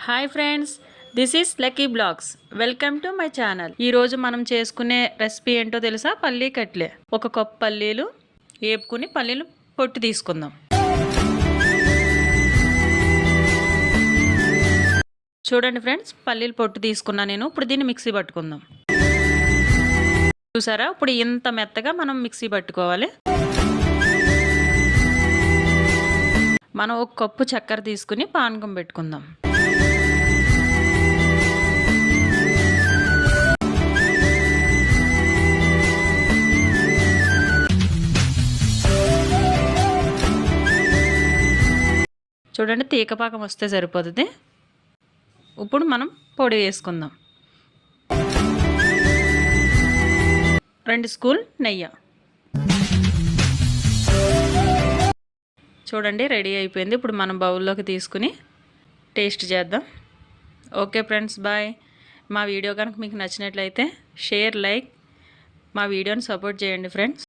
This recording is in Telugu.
Hi friends, this is Lucky Blogs. Welcome to my channel. ఈరోజు మనం చేసుకునే రెసిపీ ఏంటో తెలుసా? పల్లీ కట్లే. ఒక కప్పు పల్లీలు వేపుకుని పల్లీలు పొట్టు తీసుకుందాం. చూడండి ఫ్రెండ్స్, పల్లీలు పొట్టు తీసుకున్నా నేను. ఇప్పుడు దీన్ని మిక్సీ పట్టుకుందాం. చూసారా? ఇప్పుడు ఇంత మెత్తగా మనం మిక్సీ పట్టుకోవాలి. మనం ఒక కప్పు చక్కెర తీసుకుని పానకం పెట్టుకుందాం. చూడండి, తీగపాకం వస్తే సరిపోతుంది. ఇప్పుడు మనం పొడి వేసుకుందాం. 2 స్పూన్ నెయ్యి. చూడండి, రెడీ అయిపోయింది. ఇప్పుడు మనం బౌల్లోకి తీసుకుని టేస్ట్ చేద్దాం. Okay friends, bye. మా వీడియో కనుక మీకు నచ్చినట్లయితే షేర్, లైక్, మా వీడియోని సపోర్ట్ చేయండి ఫ్రెండ్స్.